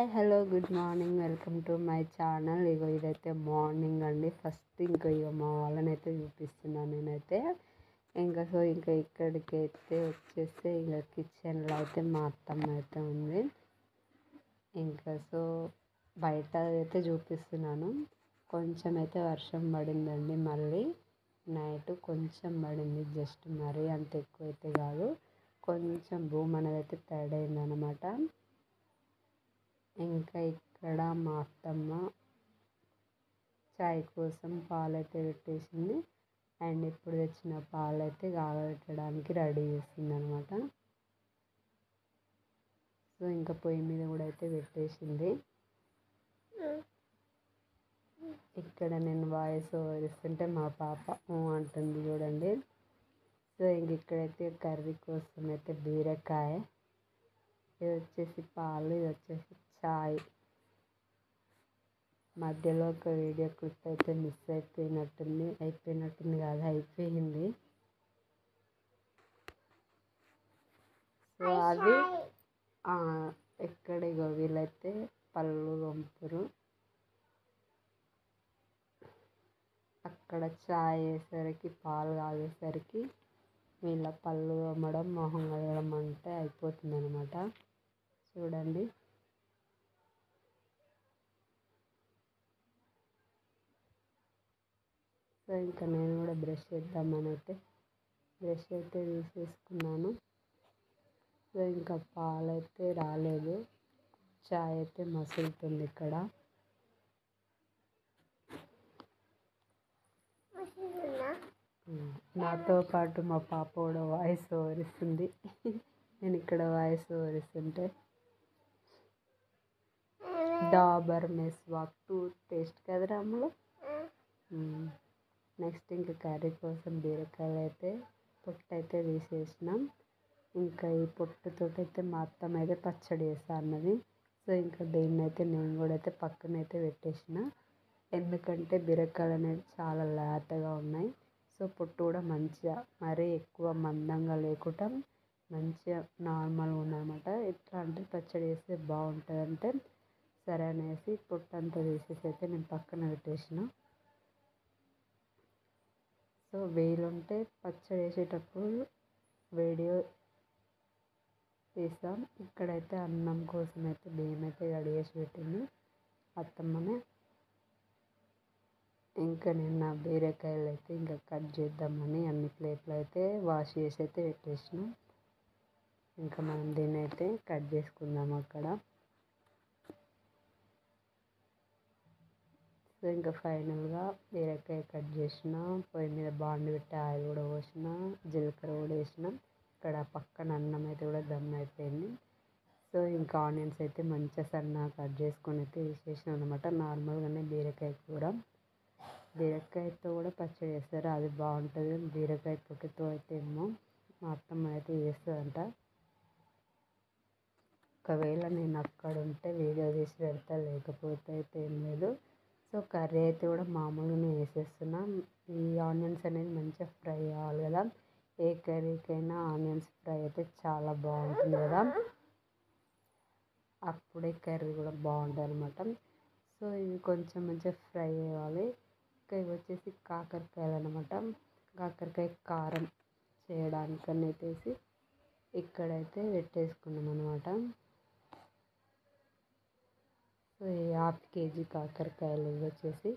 Hi hello good morning welcome to my channel. ఇదైతే morning అండి. First ఇగో మా వాళ్ళనైతే చూపిస్తున్నాను నేనైతే. ఇంకా ఇక్కడికైతే వచ్చేస్తే కిచెన్లో అయితే మా అత్తమ్మ అయితే ఉంది. బయట అయితే చూపిస్తున్నాను. కొంచెం అయితే వర్షం పడిందండి. మళ్ళీ నైట్ కొంచెం పడింది, జస్ట్ మరీ అంత ఎక్కువ అయితే కాదు, కొంచెం భూమి అనేది అయితే తడైంది అనమాట. ఇంకా ఇక్కడ మా అత్తమ్మ చాయ్ కోసం పాలైతే పెట్టేసింది. అండ్ ఇప్పుడు తెచ్చిన పాలైతే కాగబెట్టడానికి రెడీ చేస్తుంది అనమాట. ఇంకా పొయ్యి మీద కూడా అయితే పెట్టేసింది. ఇక్కడ నేను వాయిస్ ఓవర్ ఇస్తుంటే మా పాప అంటుంది చూడండి. ఇక్కడైతే కర్రీ కోసం అయితే బీరకాయ, ఇది వచ్చేసి పాలు, ఇది వచ్చేసి చాయ్. మధ్యలో ఒక వీడియో క్లిప్ అయితే మిస్ అయిపోయినట్టుంది కాదు, అయిపోయింది. అది ఎక్కడిగో వీళ్ళైతే పళ్ళు తోముతారు. అక్కడ చాయ్ వేసరికి, పాలు కాగేసరికి వీళ్ళ పళ్ళు తోమడం, మొహం కడగడం అంటే అయిపోతుంది అనమాట. చూడండి. ఇంకా నేను కూడా బ్రష్ చేద్దామని అయితే తీసేసుకున్నాను. ఇంకా పాలైతే రాలేదు, చాయ్ అయితే మసులుతుంది ఇక్కడ. నాతో పాటు మా పాప కూడా వాయిస్ ఓవర్ ఇస్తుంది. నేను ఇక్కడ వాయిస్ ఓవర్ ఇస్తుంటే డాబర్ మెస్వాక్ టూత్ పేస్ట్ కదా రాములు. నెక్స్ట్ ఇంకా కర్రీ కోసం బీరకాయలు అయితే పొట్టు అయితే తీసేసినాం. ఇంకా ఈ పొట్టుతోటి అయితే మా అత్తమ్మ అయితే పచ్చడి చేస్తా అన్నది. ఇంకా దీన్ని అయితే నేను కూడా అయితే పక్కనైతే పెట్టేసిన. ఎందుకంటే బీరకాయలు అనేవి చాలా లేతగా ఉన్నాయి. పొట్టు కూడా మంచిగా మరీ ఎక్కువ మందంగా లేకుండా మంచిగా నార్మల్గా ఉందన్నమాట. ఎట్లా అంటే పచ్చడి చేస్తే బాగుంటుంది అంటే సరే అనేసి పొట్టు అంతా తీసేసి అయితే నేను పక్కన పెట్టేసిన. వీలుంటే పచ్చడి వేసేటప్పుడు వీడియో తీస్తాం. ఇక్కడైతే అన్నం కోసం అయితే బియ్యం అయితే కడిగేసి పెట్టింది అత్తమ్మనే. ఇంకా నేను నా బీరకాయలు అయితే ఇంకా కట్ చేద్దామని అన్ని ప్లేట్లు అయితే వాష్ చేసి అయితే పెట్టేసిన. ఇంకా మనం దీన్ని అయితే కట్ చేసుకుందాం అక్కడ. ఇంకా ఫైనల్గా బీరకాయ కట్ చేసిన, పొయ్యి మీద బాండి పెట్టి ఆయిల్ కూడా పోసిన, జీలకర్ర కూడా వేసిన. ఇక్కడ పక్కన అన్నం అయితే కూడా దమ్ అయిపోయింది. ఇంకా ఆనియన్స్ అయితే మంచిగా సన్నగా కట్ చేసుకొని అయితే వేసేసిన అనమాట. నార్మల్గానే బీరకాయ కూర, బీరకాయతో కూడా పచ్చడి చేస్తారు, అది బాగుంటుంది. బీరకాయ పొట్టుతో అయితే ఏమో మా అత్తమ్మ అయితే చేస్తుందంట. ఒకవేళ నేను అక్కడ ఉంటే వీడియో తీసి పెడతా, లేకపోతే అయితే ఏం లేదు. కర్రీ అయితే కూడా మామూలుగానే వేసేస్తున్నాం. ఈ ఆనియన్స్ అనేది మంచిగా ఫ్రై అవ్వాలి కదా. ఏ కర్రీకైనా ఆనియన్స్ ఫ్రై అయితే చాలా బాగుంటుంది కదా, అప్పుడే కర్రీ కూడా బాగుంటుంది అనమాట. ఇవి కొంచెం మంచిగా ఫ్రై అవ్వాలి. ఇంకా ఇవి వచ్చేసి కాకరకాయలు అనమాట. కాకరకాయ కారం చేయడానికని అయితే ఇక్కడైతే పెట్టేసుకున్నాం అనమాట. ఈ 1/2 kg కాకరకాయలు వచ్చేసి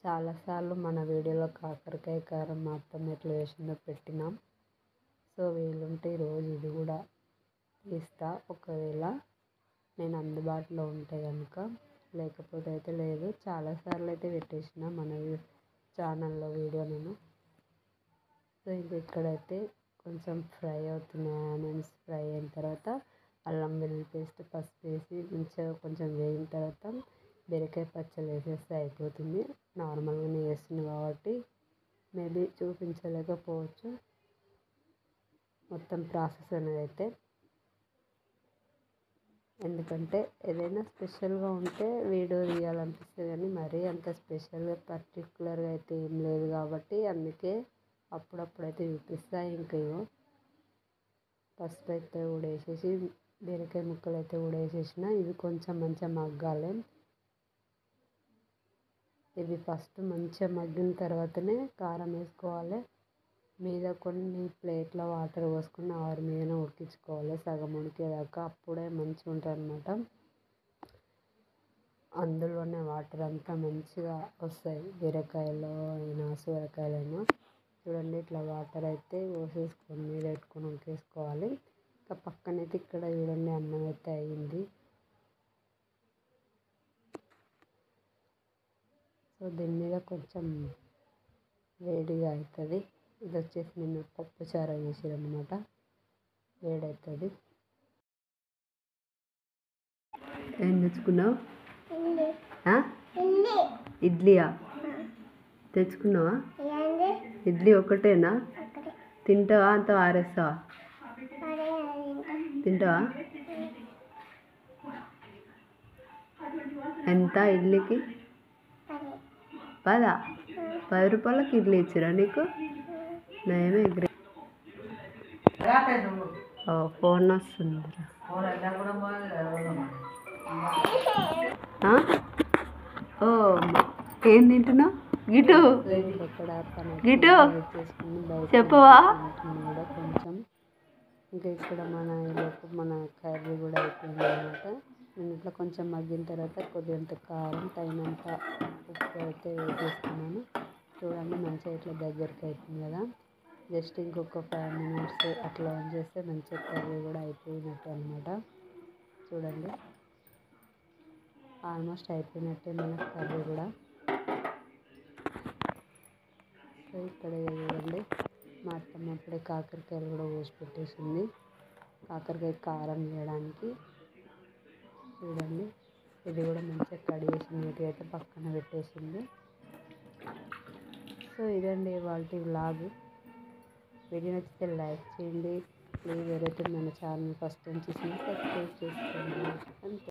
చాలాసార్లు మన వీడియోలో కాకరకాయ కారం మాత్రం ఎట్లా వేసిందో పెట్టినాం. వీలుంటే ఈరోజు ఇది కూడా తీస్తా, ఒకవేళ నేను అందుబాటులో ఉంటే కనుక, లేకపోతే అయితే లేదు. చాలాసార్లు అయితే పెట్టేసిన మన ఛానల్లో వీడియో నేను. ఇక్కడైతే కొంచెం ఫ్రై అవుతున్నాయి. ఆనియన్స్ ఫ్రై అయిన తర్వాత అల్లం వెల్లుల్లి పేస్ట్, పసుపు వేసి మంచిగా కొంచెం వేగిన తర్వాత బీరకాయ పచ్చడి వేసేస్తే అయిపోతుంది. నార్మల్గానే వేస్తుంది కాబట్టి మేబీ చూపించలేకపోవచ్చు మొత్తం ప్రాసెస్ అనేది అయితే. ఎందుకంటే ఏదైనా స్పెషల్గా ఉంటే వీడియో తీయాలనిపిస్తుంది, కానీ మరీ అంత స్పెషల్గా పర్టికులర్గా అయితే ఏం లేదు కాబట్టి అందుకే అప్పుడప్పుడైతే చూపిస్తా. ఇంకా పసుపు అయితే కూడా వేసేసి బీరకాయ ముక్కలు అయితే కూడా వేసేసిన. ఇవి కొంచెం మంచిగా మగ్గాలి. ఇవి ఫస్ట్ మంచిగా మగ్గిన తర్వాతనే కారం వేసుకోవాలి. మీద కొన్ని ప్లేట్లో వాటర్ పోసుకొని ఆవిరి మీదనే ఉడికించుకోవాలి సగం ఉడికేదాకా. అప్పుడే మంచిగా ఉంటుంది అన్నమాట. అందులోనే వాటర్ అంతా మంచిగా వస్తాయి, బీరకాయలో అయినా సొరకాయలో అయినా. చూడండి ఇట్లా వాటర్ అయితే పోసేసుకొని మీద పెట్టుకొని ఉడికేసుకోవాలి. ఇంకా పక్కనైతే ఇక్కడ చూడండి అన్నం అయితే అయ్యింది. సో దీని మీద కొంచెం వేడిగా అవుతుంది. ఇది వచ్చేసి నేను పప్పు చారు చేసాను అనమాట. వేడవుతుంది. ఏం తెచ్చుకున్నావు? ఇడ్లీయా తెచ్చుకున్నావా? ఇడ్లీ ఒకటేనా? తింటావా? అంత ఆరేస్తావా? తింటావా? ఎంత ఇడ్లీకి? 10 రూపాయలకి ఇడ్లీ ఇచ్చిరా నీకు? నేమే ఫోన్ వస్తుంది. ఓ ఏం తింటున్నావు? గిటు గిటు చెప్పవా? కొంచెం ఇంకా ఇక్కడ మన కర్రీ కూడా అయిపోయింది అనమాట. నేను ఇట్లా కొంచెం మగ్గిన తర్వాత కొద్దిగంత కారం తగినంత ఉప్పు అయితే వేసేసుకున్నాను. చూడండి మంచిగా ఇట్లా దగ్గరికి అవుతుంది కదా. జస్ట్ ఇంకొక 5 minutes అట్లా ఆన్ చేస్తే మంచిగా కర్రీ కూడా అయిపోయినట్టు అనమాట. చూడండి ఆల్మోస్ట్ అయిపోయినట్టే మన కర్రీ కూడా. సో ఇక్కడ చూడండి మా అత్తమ్మ అప్పుడే కాకరకాయలు కూడా కోసి పెట్టేసింది, కాకరకాయ కారం వేయడానికి. చూడండి ఇది కూడా మంచిగా కడిగేసి నీట్గా అయితే పక్కన పెట్టేసింది. సో ఇదండి ఇవాల్టి వ్లాగ్. వీడియో నచ్చితే లైక్ చేయండి. ప్లీజ్ ఎవరైతే మన ఛానల్ ఫస్ట్ టైం చూసినా సబ్స్క్రైబ్ చేసుకోండి. అంతే.